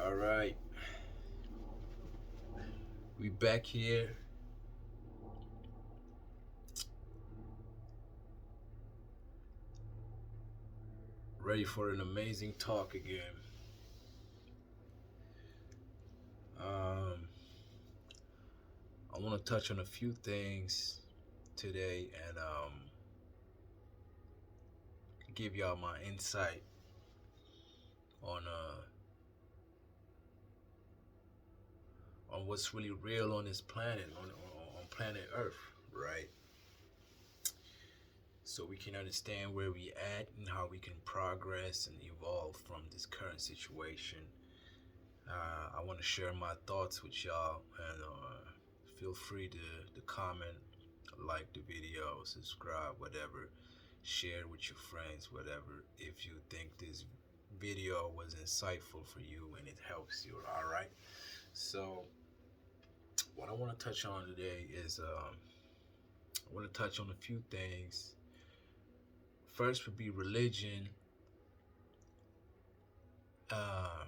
All right, we back here. Ready for an amazing talk again. Um, I want to touch on a few things today and give y'all my insight on what's really real on this planet, on planet Earth, right? So we can understand where we at and how we can progress and evolve from this current situation. I want to share my thoughts with y'all, and feel free to comment, like the video, subscribe, whatever, share with your friends, whatever, if you think this video was insightful for you and it helps you. All right. So, what I want to touch on today is I want to touch on a few things. First would be religion, uh,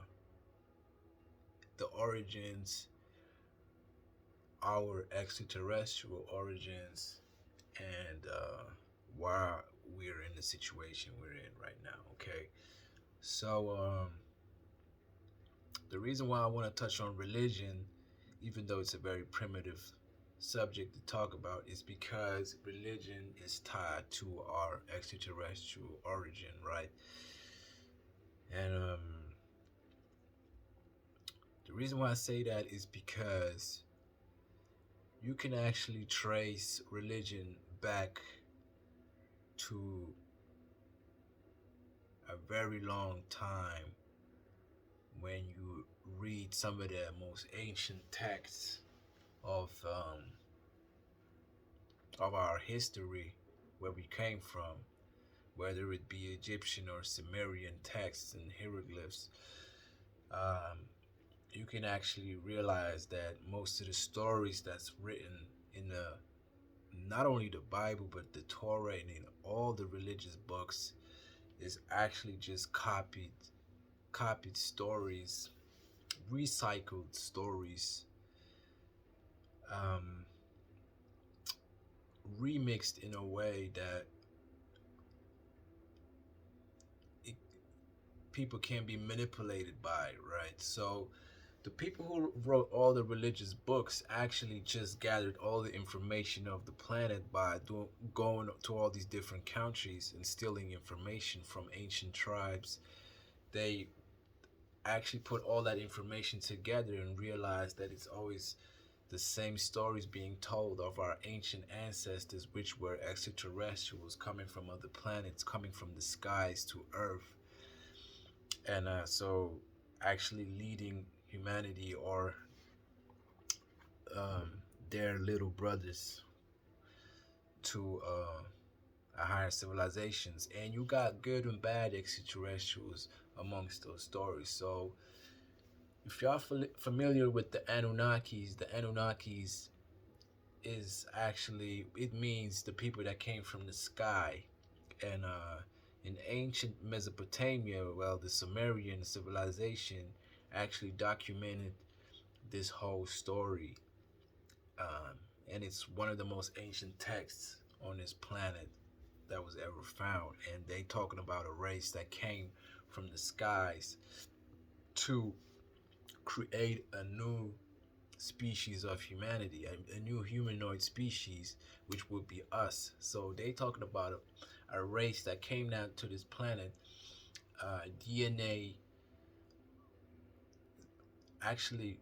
the origins, our extraterrestrial origins, and why we're in the situation we're in right now. Okay, so the reason why I want to touch on religion, even though it's a very primitive subject to talk about, is because religion is tied to our extraterrestrial origin, right? And the reason why I say that is because you can actually trace religion back to a very long time when you read some of the most ancient texts of our history, where we came from, whether it be Egyptian or Sumerian texts and hieroglyphs. Um, you can actually realize that most of the stories that's written in the not only the Bible but the Torah and in all the religious books is actually just copied stories, recycled stories, um, remixed in a way that it, people can be manipulated by, right? So the people who wrote all the religious books actually just gathered all the information of the planet by going to all these different countries and stealing information from ancient tribes. They actually put all that information together and realized that it's always the same stories being told of our ancient ancestors, which were extraterrestrials coming from other planets, coming from the skies to Earth, and so actually leading humanity or um, their little brothers to a higher civilizations. And you got good and bad extraterrestrials amongst those stories. So if y'all familiar with the Anunnakis is actually, it means the people that came from the sky. And in ancient Mesopotamia, well, the Sumerian civilization actually documented this whole story, um, and it's one of the most ancient texts on this planet that was ever found. And they talking about a race that came from the skies to create a new species of humanity, a new humanoid species, which would be us. So they talking about a race that came down to this planet. DNA actually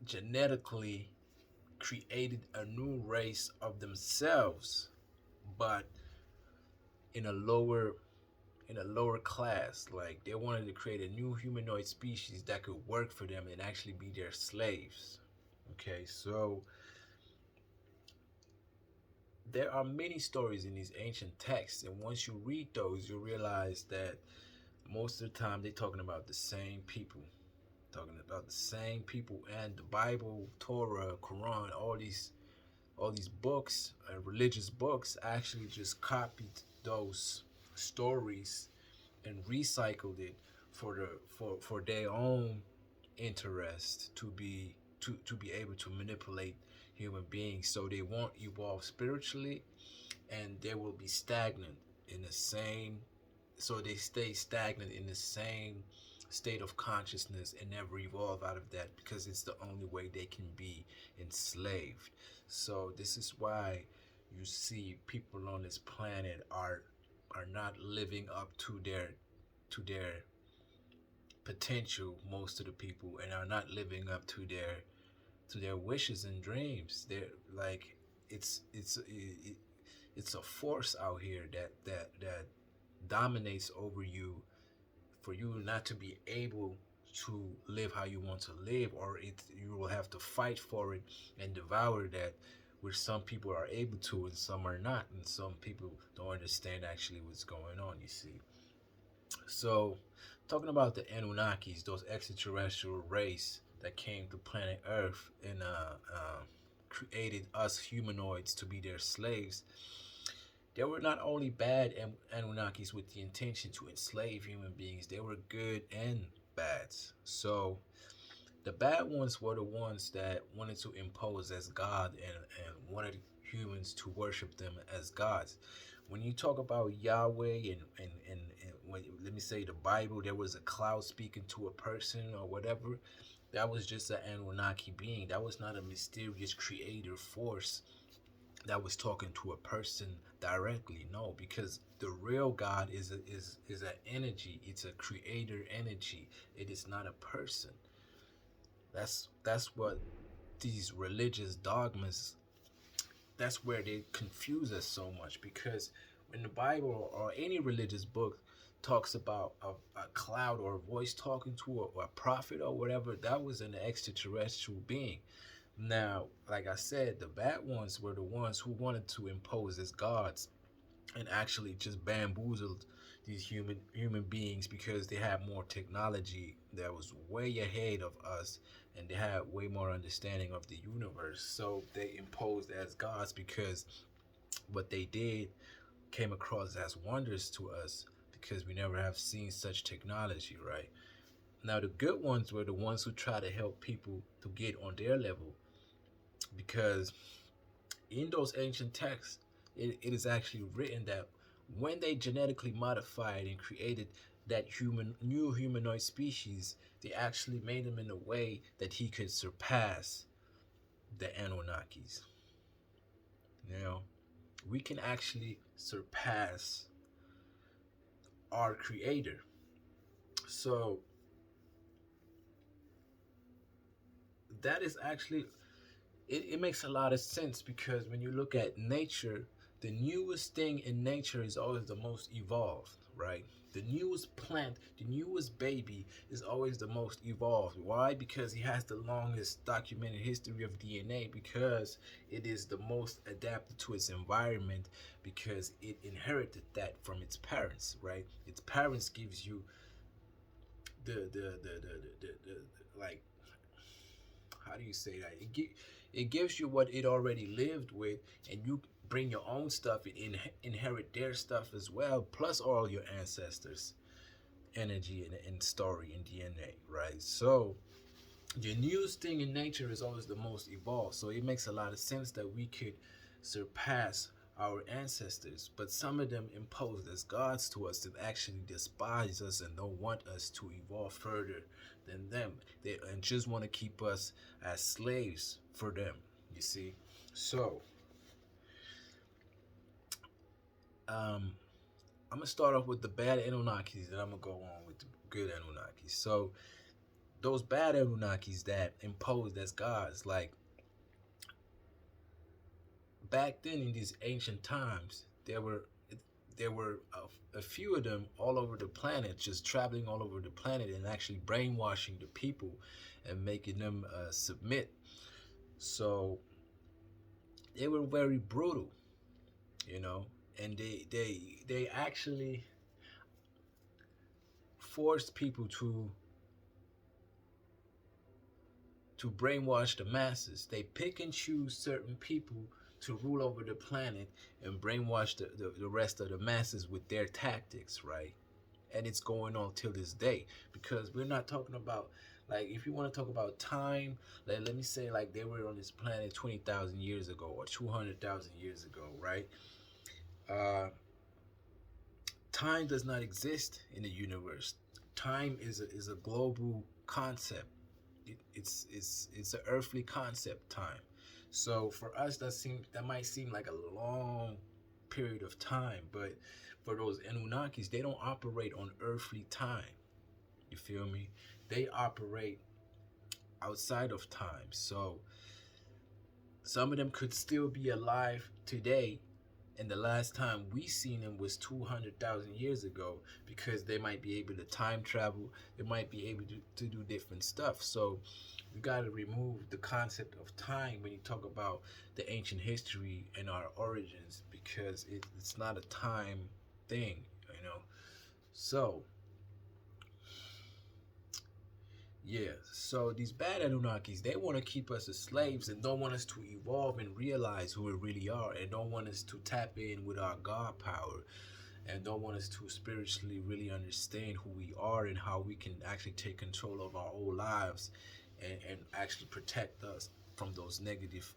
genetically created a new race of themselves, but in a lower class. Like they wanted to create a new humanoid species that could work for them and actually be their slaves. Okay, so there are many stories in these ancient texts, and once you read those, you realize that most of the time they're talking about the same people, and the Bible, Torah, Quran, all these books, religious books, actually just copied those stories and recycled it for their own. interest to be able to manipulate human beings so they won't evolve spiritually, and they will be stagnant in the same, so they stay stagnant in the same state of consciousness and never evolve out of that, because it's the only way they can be enslaved. So this is why you see people on this planet are not living up to their potential, most of the people, and are not living up to their wishes and dreams. They're like, it's a force out here that dominates over you, for you not to be able to live how you want to live, or you will have to fight for it and devour that, which some people are able to and some are not, and some people don't understand actually what's going on, you see. So, talking about the Anunnakis, those extraterrestrial race that came to planet Earth and created us humanoids to be their slaves, they were not only bad Anunnakis with the intention to enslave human beings, they were good and bad. So, the bad ones were the ones that wanted to impose as God, and wanted humans to worship them as gods. When you talk about Yahweh and when, let me say, the Bible, there was a cloud speaking to a person or whatever, that was just an Anunnaki being. That was not a mysterious creator force that was talking to a person directly. No, because the real God is an energy. It's a creator energy. It is not a person. That's what these religious dogmas, that's where they confuse us so much, because when the Bible or any religious book talks about a cloud or a voice talking to a prophet or whatever, that was an extraterrestrial being. Now, like I said, the bad ones were the ones who wanted to impose as gods and actually just bamboozled these human beings, because they had more technology that was way ahead of us, and they had way more understanding of the universe. So they imposed as gods, because what they did came across as wonders to us, because we never have seen such technology, right? Now the good ones were the ones who try to help people to get on their level, because in those ancient texts, it is actually written that when they genetically modified and created that new humanoid species, they actually made him in a way that he could surpass the Anunnakis. Now, we can actually surpass our creator. So that is actually, it makes a lot of sense, because when you look at nature, the newest thing in nature is always the most evolved, right? The newest plant, the newest baby is always the most evolved. Why? Because he has the longest documented history of DNA, because it is the most adapted to its environment, because it inherited that from its parents, right? Its parents gives you the like, how do you say that? It gives you what it already lived with, and you bring your own stuff and inherit their stuff as well, plus all your ancestors' energy and story and DNA, right? So the newest thing in nature is always the most evolved. So it makes a lot of sense that we could surpass our ancestors, but some of them imposed as gods to us that actually despise us and don't want us to evolve further than them. They and just want to keep us as slaves for them. You see, so um, I'm gonna start off with the bad Anunnakis, and I'm gonna go on with the good Anunnakis. So those bad Anunnakis that imposed as gods, like back then in these ancient times, there were a few of them all over the planet, just traveling all over the planet and actually brainwashing the people and making them submit. So they were very brutal, you know, and they actually forced people to brainwash the masses. They pick and choose certain people to rule over the planet and brainwash the rest of the masses with their tactics, right? And it's going on till this day, because we're not talking about Like if you want to talk about time, like let me say like they were on this planet 20,000 years ago or 200,000 years ago, right? Uh, Time does not exist in the universe. Time is a global concept. It's an earthly concept. Time. So for us, that might seem like a long period of time, but for those Anunnakis, they don't operate on earthly time. You feel me? They operate outside of time. So some of them could still be alive today, and the last time we seen them was 200,000 years ago, because they might be able to time travel. They might be able to do different stuff. So you got to remove the concept of time when you talk about the ancient history and our origins, because it's not a time thing, you know. So yeah, so these bad Anunnakis, they want to keep us as slaves and don't want us to evolve and realize who we really are, and don't want us to tap in with our God power, and don't want us to spiritually really understand who we are and how we can actually take control of our own lives, and actually protect us from those negative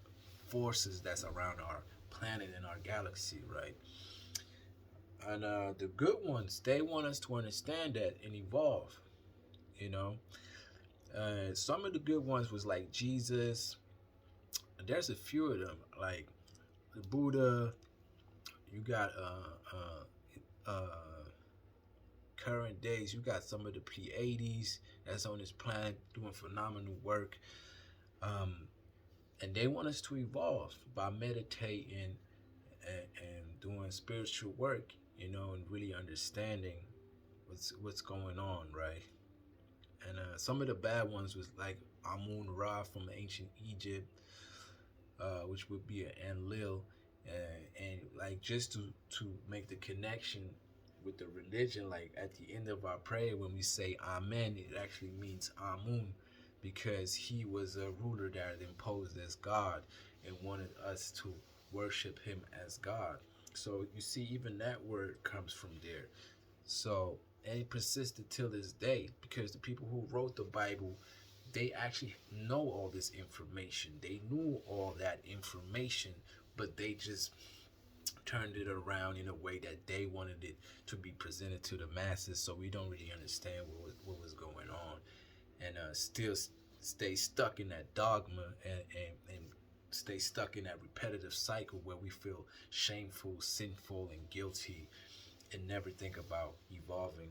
forces that's around our planet and our galaxy, right? And the good ones, they want us to understand that and evolve, you know. Some of the good ones was like Jesus. There's a few of them, like the Buddha. You got current days. You got some of the Pleiades that's on this planet doing phenomenal work. Um, and they want us to evolve by meditating and doing spiritual work, you know, and really understanding what's going on, right? And some of the bad ones was like Amun Ra from ancient Egypt, which would be an Enlil, and like just to make the connection with the religion, like at the end of our prayer when we say Amen, it actually means Amun, because he was a ruler that imposed as God and wanted us to worship him as God. So you see, even that word comes from there. So, and it persisted till this day, because the people who wrote the Bible, they actually know all this information. They knew all that information, but they just turned it around in a way that they wanted it to be presented to the masses. So we don't really understand what was going on, and still stay stuck in that dogma, and stay stuck in that repetitive cycle where we feel shameful, sinful, and guilty, and never think about evolving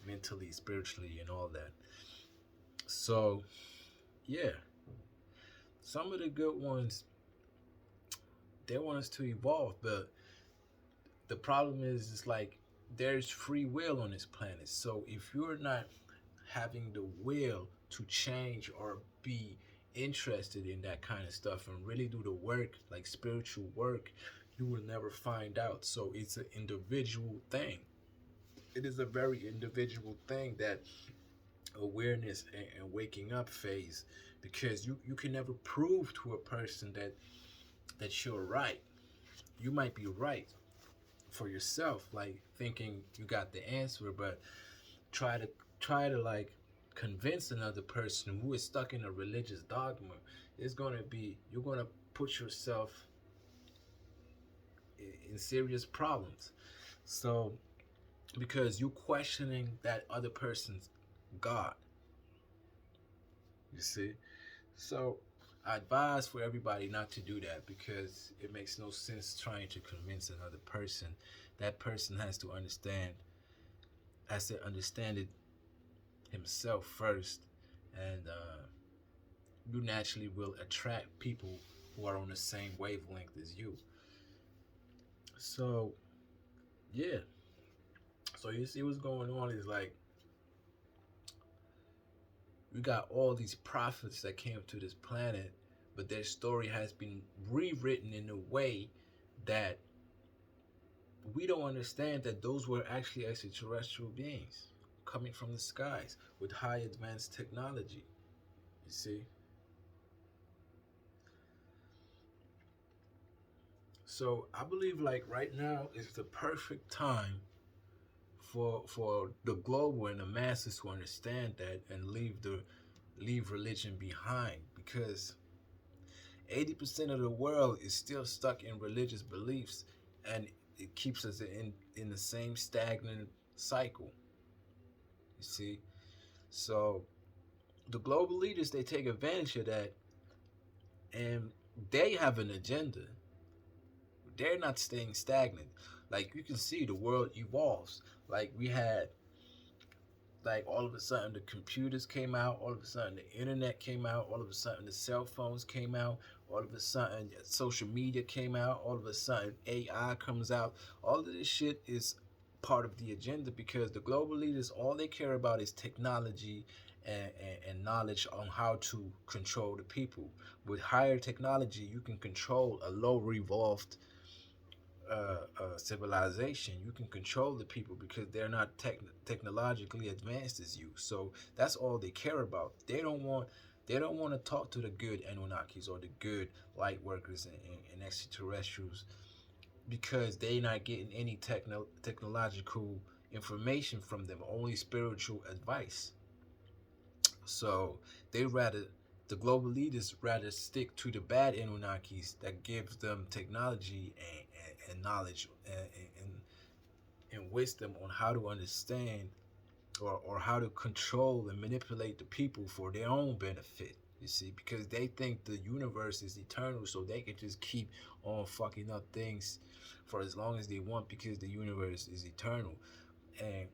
mentally, spiritually, and all that. So, yeah, some of the good ones, they want us to evolve, but the problem is, it's like there's free will on this planet. So if you're not having the will to change or be interested in that kind of stuff and really do the work, like spiritual work, you will never find out. So it's an individual thing. It is a very individual thing, that awareness and waking up phase, because you can never prove to a person that you're right. You might be right for yourself, like thinking you got the answer, but try to like convince another person who is stuck in a religious dogma. It's going to be, you're going to put yourself in serious problems. So because you questioning that other person's God, you see. So I advise for everybody not to do that, because it makes no sense trying to convince another person. That person has to understand it himself first, and you naturally will attract people who are on the same wavelength as you. So yeah, so you see what's going on is like, we got all these prophets that came to this planet, but their story has been rewritten in a way that we don't understand that those were actually extraterrestrial beings coming from the skies with high advanced technology. You see? So I believe like right now is the perfect time for the global and the masses to understand that, and leave leave religion behind because 80% of the world is still stuck in religious beliefs, and it keeps us in the same stagnant cycle. You see, so the global leaders, they take advantage of that, and they have an agenda. They're not staying stagnant. Like you can see, the world evolves. Like we had, like all of a sudden the computers came out, all of a sudden the internet came out, all of a sudden the cell phones came out, all of a sudden social media came out, all of a sudden AI comes out. All of this shit is part of the agenda because the global leaders, all they care about is technology and knowledge on how to control the people. With higher technology, you can control a low revolved civilization. You can control the people because they're not technologically advanced as you. So that's all they care about. They don't want to talk to the good Anunnakis or the good light workers and extraterrestrials because they're not getting any technological information from them. Only spiritual advice. So they rather the global leaders rather stick to the bad Anunnakis that gives them technology and knowledge and wisdom on how to understand or how to control and manipulate the people for their own benefit. You see, because they think the universe is eternal, so they can just keep on fucking up things for as long as they want because the universe is eternal. And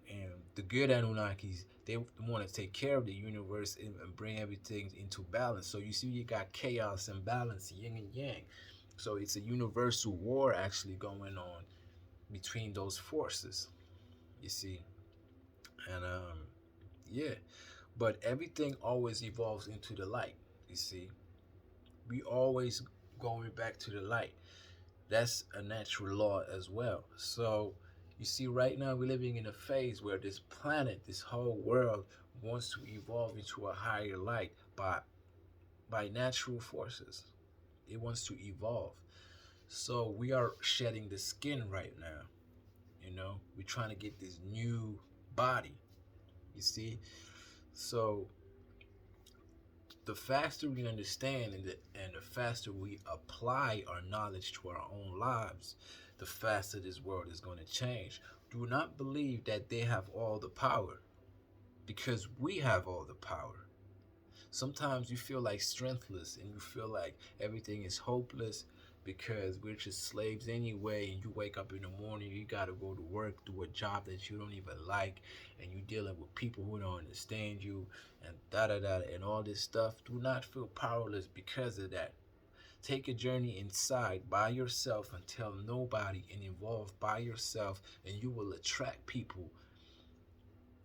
the good Anunnakis, they want to take care of the universe and bring everything into balance. So you see, you got chaos and balance, yin and yang. So it's a universal war actually going on between those forces. You see, and yeah, but everything always evolves into the light. You see, we always going back to the light. That's a natural law as well. So you see, right now we're living in a phase where this planet, this whole world, wants to evolve into a higher light by natural forces. It wants to evolve. So we are shedding the skin right now. You know, we're trying to get this new body. You see, so the faster we understand and the faster we apply our knowledge to our own lives, the faster this world is going to change. Do not believe that they have all the power because we have all the power. Sometimes you feel like strengthless and you feel like everything is hopeless because we're just slaves anyway, and you wake up in the morning, you gotta go to work, do a job that you don't even like, and you dealing with people who don't understand you and da da da and all this stuff. Do not feel powerless because of that. Take a journey inside by yourself and tell nobody and evolve by yourself, and you will attract people.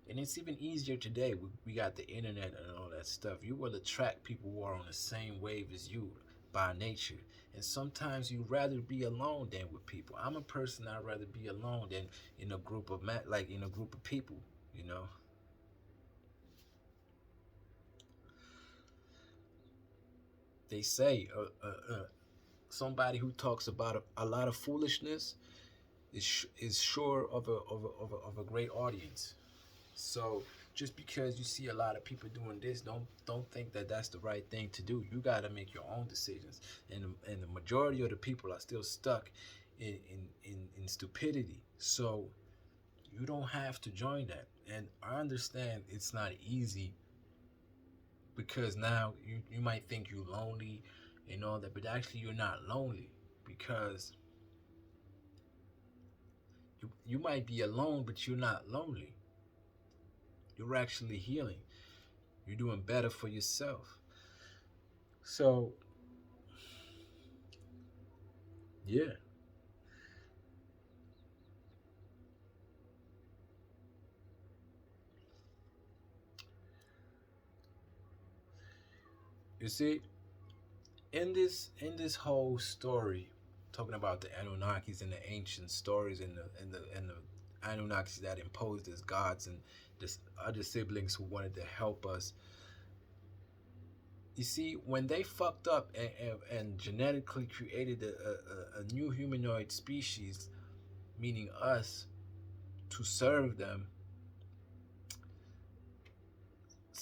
And it's even easier today. We got the internet and all that stuff. You will attract people who are on the same wave as you by nature. And sometimes you'd rather be alone than with people. I'm a person, I'd rather be alone than in a group of like in a group of people, you know. They say somebody who talks about a lot of foolishness is sure of a great audience. So just because you see a lot of people doing this, don't think that that's the right thing to do. You got to make your own decisions, and the majority of the people are still stuck in stupidity. So you don't have to join that. And I understand it's not easy because now you might think you're lonely and all that, but actually you're not lonely because you might be alone, but you're not lonely. You're actually healing. You're doing better for yourself. So, yeah. You see, in this whole story, talking about the Anunnakis and the ancient stories and the Anunnakis that imposed as gods and this other siblings who wanted to help us. You see, when they fucked up and genetically created a new humanoid species, meaning us, to serve them,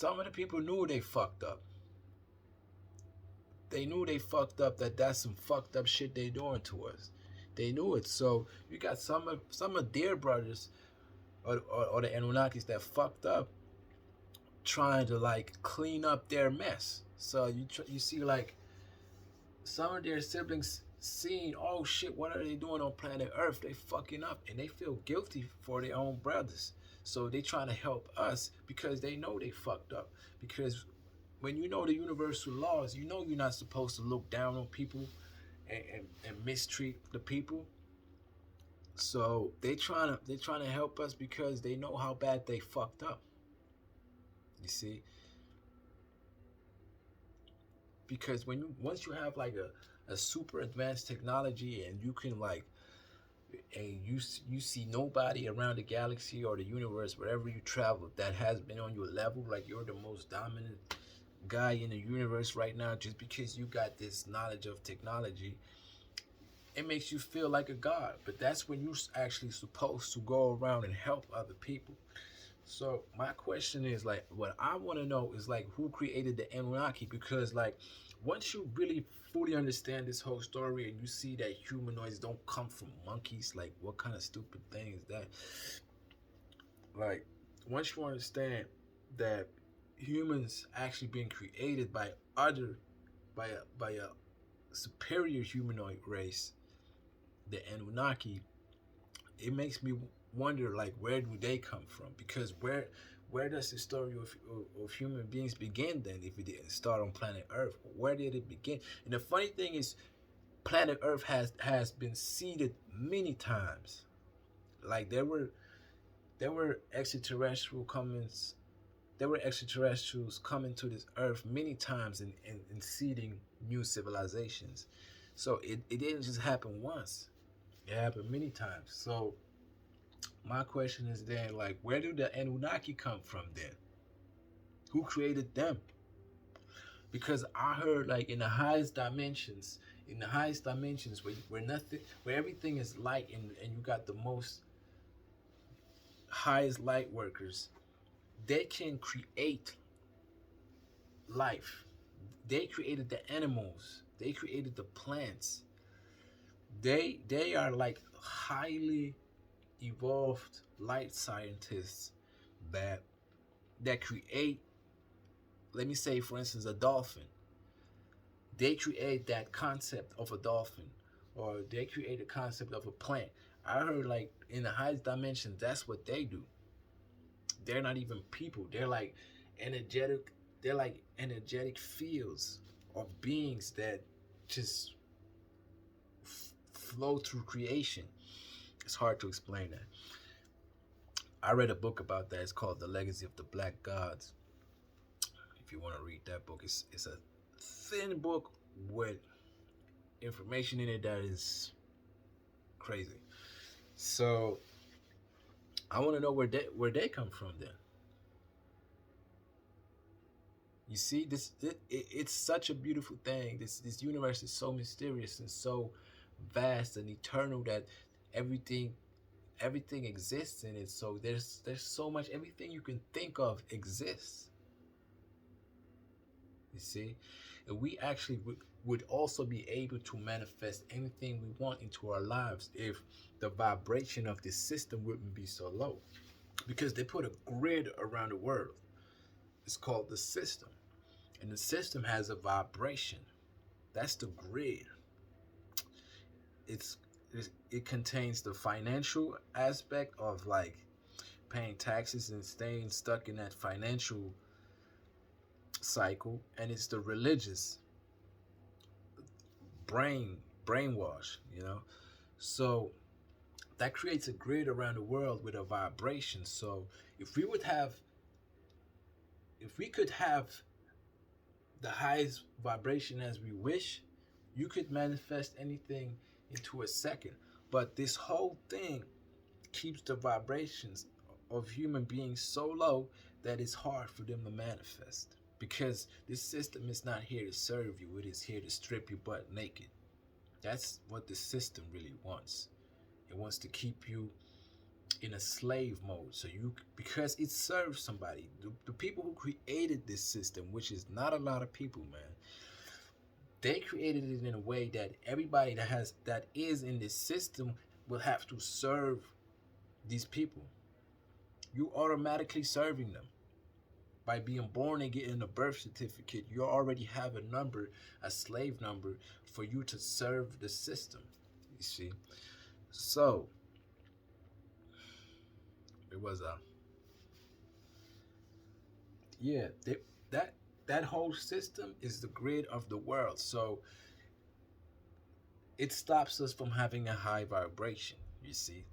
some of the people knew they fucked up. They knew they fucked up. That's some fucked up shit they doing to us. They knew it. So you got some of their brothers or the Anunnakis that fucked up, trying to like clean up their mess. So you see like some of their siblings seeing, oh shit, what are they doing on planet Earth? They fucking up, and they feel guilty for their own brothers. So they trying to help us because they know they fucked up. Because when you know the universal laws, you know you're not supposed to look down on people and mistreat the people. So they trying to help us because they know how bad they fucked up. You see, because once you have like a super advanced technology, and you can like, and you see nobody around the galaxy or the universe wherever you travel that has been on your level, like you're the most dominant guy in the universe right now, just because you got this knowledge of technology, it makes you feel like a god. But that's when you're actually supposed to go around and help other people. So my question is like, what I want to know is like, who created the Anunnaki? Because like, once you really fully understand this whole story and you see that humanoids don't come from monkeys, like what kind of stupid thing is that? Like, once you understand that humans actually being created by a superior humanoid race, the Anunnaki, it makes me wonder like, where do they come from? Because where does the story of human beings begin then, if it didn't start on planet Earth? Where did it begin? And the funny thing is, planet Earth has been seeded many times. Like there were extraterrestrial comings there were extraterrestrials coming to this earth many times, and seeding new civilizations. So it didn't just happen once. It happened many times. So my question is then, like, where do the Anunnaki come from then? Who created them? Because I heard like in the highest dimensions where everything is light, and you got the most highest light workers, they can create life. They created the animals. They created the plants. They are like highly evolved light scientists that create, let me say for instance, a dolphin. They create that concept of a dolphin, or they create a concept of a plant. I heard like in the highest dimensions, that's what they do. They're not even people. Energetic. They're like energetic fields of beings that just flow through creation. It's hard to explain that. I read a book about that. It's called The Legacy of the Black Gods. If you want to read that book, it's a thin book with information in it that is crazy. So I want to know where they come from then. You see, it's such a beautiful thing. This universe is so mysterious and so vast and eternal that everything everything exists in it. So there's so much, everything you can think of exists. You see, and we actually would also be able to manifest anything we want into our lives if the vibration of this system wouldn't be so low. Because they put a grid around the world. It's called the system. And the system has a vibration. That's the grid. It's it contains the financial aspect of like paying taxes and staying stuck in that financial cycle, and it's the religious brainwash, So that creates a grid around the world with a vibration. So if we would have if we could have the highest vibration as we wish, you could manifest anything into a second. But this whole thing keeps the vibrations of human beings so low that it's hard for them to manifest. Because this system is not here to serve you, it is here to strip you butt naked. That's what the system really wants. It wants to keep you in a slave mode. So you, because it serves somebody. The people who created this system, which is not a lot of people, man, they created it in a way that everybody that is in this system will have to serve these people. You automatically serving them by being born and getting a birth certificate. You already have a number, a slave number, for you to serve the system. You see, so it was a yeah. That that whole system is the grid of the world. So it stops us from having a high vibration. You see,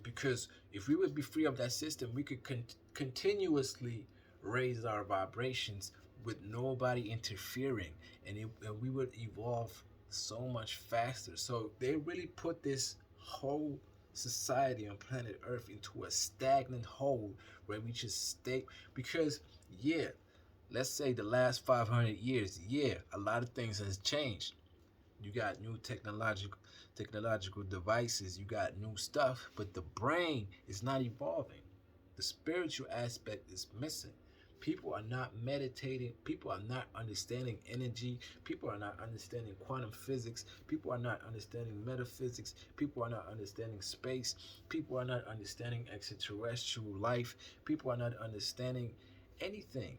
because if we would be free of that system, we could continuously raise our vibrations with nobody interfering, and we would evolve so much faster. So they really put this whole society on planet Earth into a stagnant hole where we just stay. Because yeah, let's say the last 500 years, yeah, a lot of things has changed. You got new technological devices, you got new stuff, but the brain is not evolving. The spiritual aspect is missing. People are not meditating, people are not understanding energy, people are not understanding quantum physics, people are not understanding metaphysics, people are not understanding space, people are not understanding extraterrestrial life, people are not understanding anything.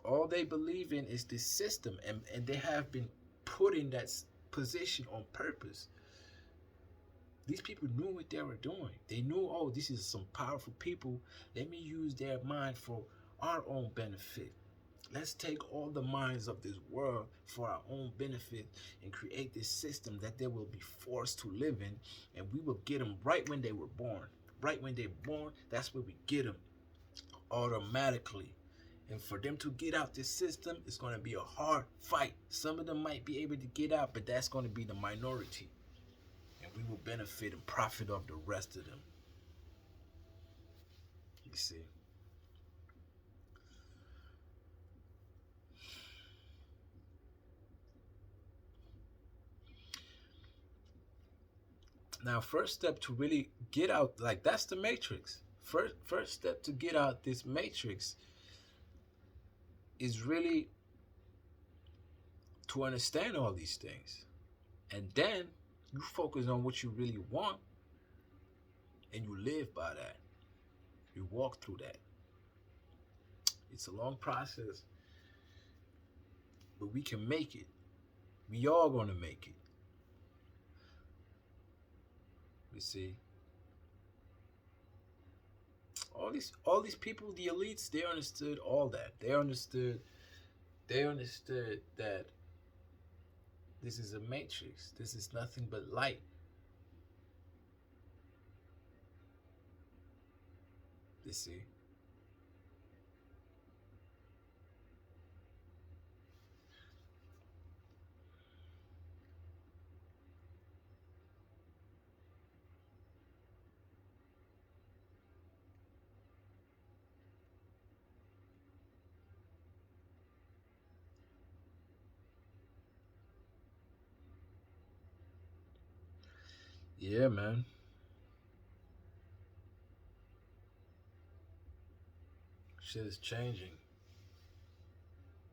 All they believe in is this system, and they have been put in that position on purpose. These people knew what they were doing. They knew, oh, this is some powerful people. Let me use their mind for our own benefit. Let's take all the minds of this world for our own benefit and create this system that they will be forced to live in, and we will get them right when they were born. Right when they're born, that's where we get them automatically. And for them to get out this system, it's going to be a hard fight. Some of them might be able to get out, but that's going to be the minority. And we will benefit and profit off the rest of them. You see? Now, first step to really get out, like that's the matrix. First step to get out this matrix is really to understand all these things. And then you focus on what you really want and you live by that. You walk through that. It's a long process, but we can make it. We all gonna make it. You see, all these people, the elites, they understood all that. They understood that this is a matrix. This is nothing but light. You see. Yeah, man. Shit is changing.